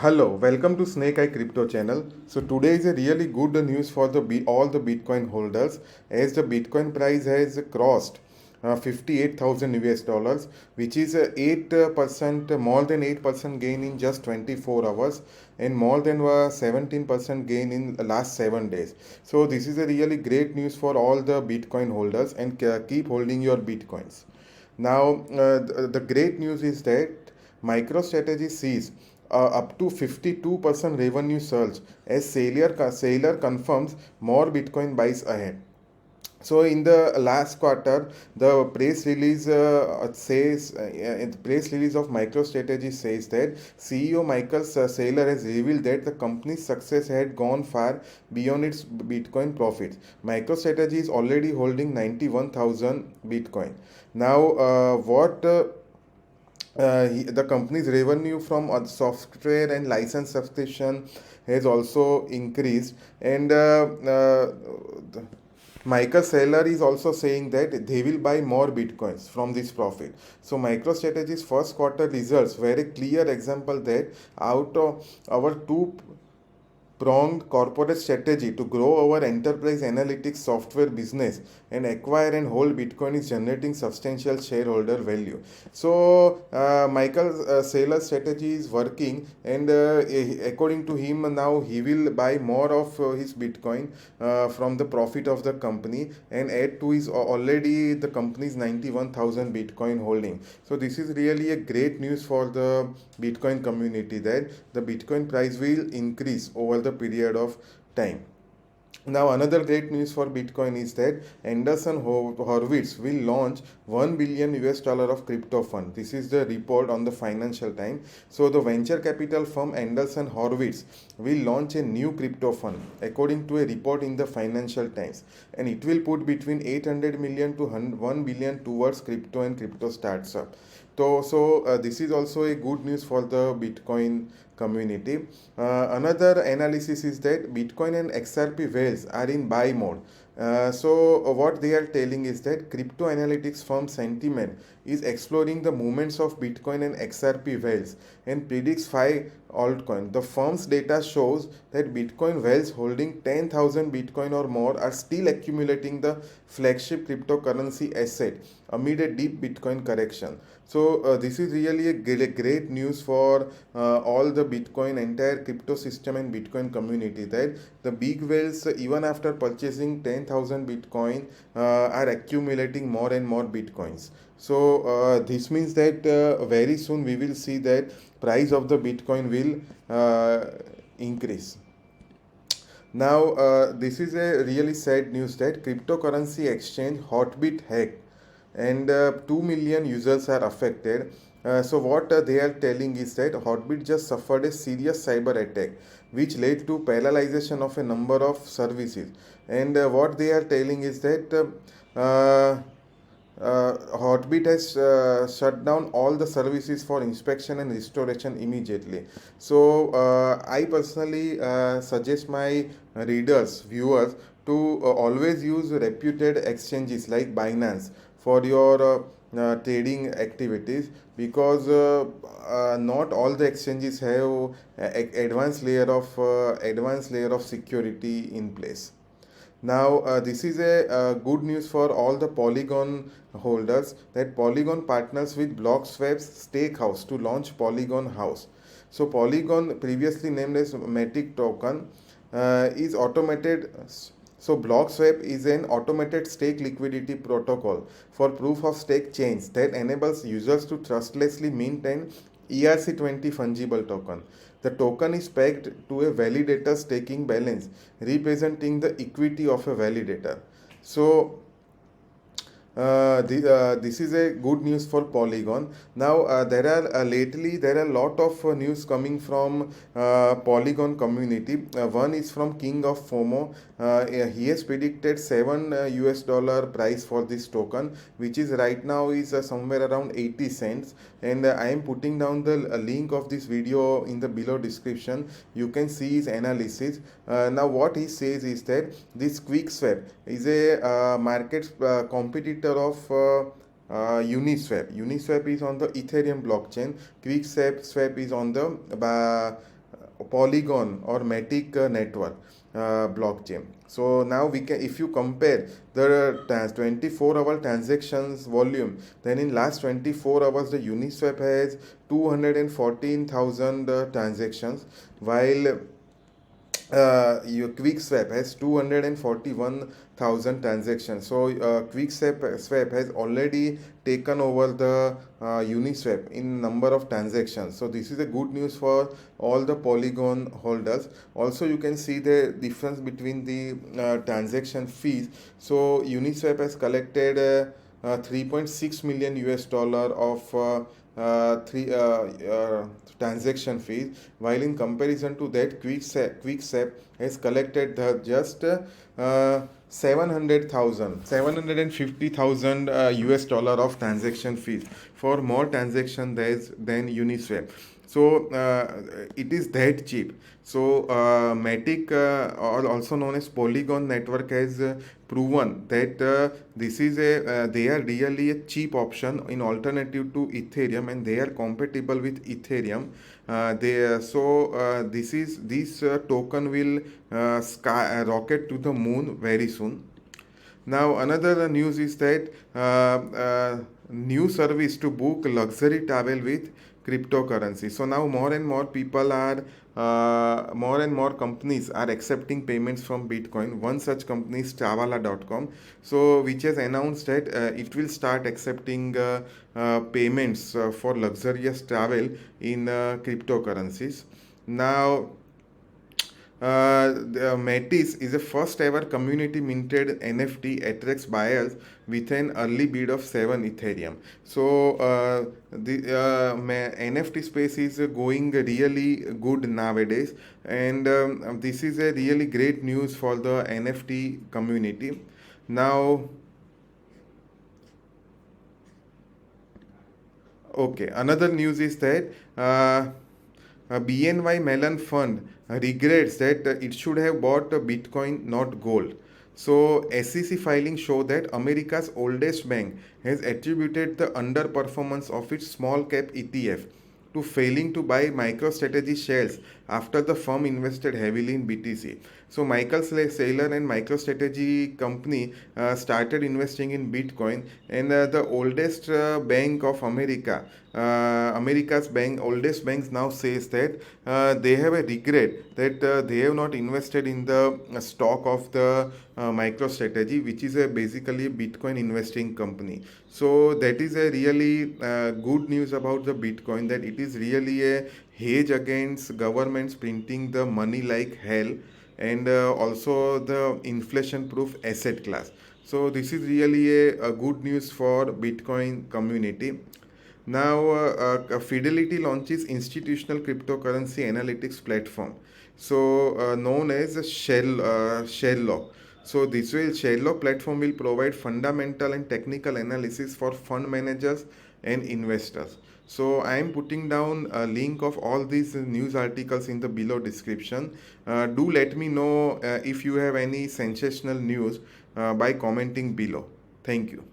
Hello, welcome to Snake Eye Crypto channel. So today is a really good news for all the Bitcoin holders as the Bitcoin price has crossed 58,000 US dollars, which is a 8% more than 8% gain in just 24 hours and more than 17% gain in the last 7 days. So this is a really great news for all the Bitcoin holders and keep holding your Bitcoins. Now, the great news is that MicroStrategy sees up to 52% revenue surge as Sailor confirms more Bitcoin buys ahead. So in the last quarter, the press release the press release of MicroStrategy says that CEO Michael Saylor has revealed that the company's success had gone far beyond its Bitcoin profits. MicroStrategy is already holding 91,000 Bitcoin. Now, the company's revenue from software and license subscription has also increased, and Michael Saylor is also saying that they will buy more bitcoins from this profit. So MicroStrategy's first quarter results were a clear example that out of our two pronged corporate strategy to grow our enterprise analytics software business and acquire and hold Bitcoin is generating substantial shareholder value. So, Michael Saylor's strategy is working, and according to him, now he will buy more of his Bitcoin from the profit of the company and add to his already the company's 91,000 Bitcoin holding. So, this is really a great news for the Bitcoin community that the Bitcoin price will increase over the period of time. Now, another great news for Bitcoin is that Anderson Horowitz will launch 1 billion US dollar of crypto fund. This is the report on the Financial Times. So, the venture capital firm Anderson Horowitz will launch a new crypto fund, according to a report in the Financial Times, and it will put between 800 million to 1 billion towards crypto and crypto startup. So, this is also a good news for the Bitcoin community. Another analysis is that Bitcoin and XRP whales are in buy mode. What they are telling is that crypto analytics firm Sentiment is exploring the movements of Bitcoin and XRP whales and predicts 5 altcoins. The firm's data shows that Bitcoin whales holding 10,000 Bitcoin or more are still accumulating the flagship cryptocurrency asset amid a deep Bitcoin correction. So this is really a great news for all the Bitcoin, entire crypto system and Bitcoin community that the big whales, even after purchasing 10,000 Bitcoin, are accumulating more and more Bitcoins. So this means that very soon we will see that price of the Bitcoin will increase. Now, this is a really sad news that cryptocurrency exchange Hotbit hacked and 2 million users are affected. So what they are telling is that Hotbit just suffered a serious cyber attack which led to paralyzation of a number of services. And what they are telling is that Hotbit has shut down all the services for inspection and restoration immediately. So, I personally suggest my readers, viewers, to always use reputed exchanges like Binance for your trading activities, because not all the exchanges have advanced layer of security in place. Now, this is a good news for all the Polygon holders that Polygon partners with BlockSwap's Stakehouse to launch Polygon House. So, Polygon, previously named as Matic Token, is automated. So, BlockSwap is an automated stake liquidity protocol for proof of stake chains that enables users to trustlessly mint an ERC20 fungible token. The token is pegged to a validator staking balance, representing the equity of a validator. So, this is a good news for Polygon. Now there are a lot of news coming from Polygon community. One is from King of FOMO. He has predicted $7 price for this token, which is right now is somewhere around 80 cents. And I am putting down the link of this video in the below description. You can see his analysis. Now what he says is that this QuickSwap is a market competitor of Uniswap. Uniswap is on the Ethereum blockchain. QuickSwap is on the Polygon or Matic network blockchain. So now we can, if you compare the 24-hour transactions volume, then in last 24 hours the Uniswap has 214,000 transactions, while your QuickSwap has 241,000 transactions. So QuickSwap has already taken over the Uniswap in number of transactions. So this is a good news for all the Polygon holders. Also, you can see the difference between the transaction fees. So Uniswap has collected 3.6 million US dollar of three transaction fees, while in comparison to that, QuickSwap has collected just 750,000 US dollar of transaction fees for more transaction than Uniswap. So it is that cheap. So Matic, or also known as Polygon network, has proven that this is they are really a cheap option in alternative to Ethereum, and they are compatible with Ethereum. This token will rocket to the moon very soon. Now, another news is that new service to book luxury travel with cryptocurrency. So now more and more companies are accepting payments from Bitcoin. One such company is Travala.com, so which has announced that it will start accepting payments for luxurious travel in cryptocurrencies. Now, Metis is a first ever community minted NFT, attracts buyers with an early bid of 7 Ethereum. So the NFT space is going really good nowadays, and this is a really great news for the NFT community. Now, okay, another news is that BNY Mellon Fund regrets that it should have bought Bitcoin, not gold. So, SEC filings show that America's oldest bank has attributed the underperformance of its small cap ETF to failing to buy MicroStrategy shares after the firm invested heavily in BTC. So Michael Saylor and MicroStrategy company started investing in Bitcoin, and the oldest bank of America, oldest banks now says that they have a regret that they have not invested in the stock of the MicroStrategy, which is basically a Bitcoin investing company. So that is a really good news about the Bitcoin, that it is really a hedge against governments printing the money like hell, and also the inflation proof asset class. So this is really a good news for Bitcoin community. Now, Fidelity launches institutional cryptocurrency analytics platform, so known as Shelllock. So this way, Shelllock platform will provide fundamental and technical analysis for fund managers and investors. So I am putting down a link of all these news articles in the below description. Do let me know if you have any sensational news by commenting below. Thank you.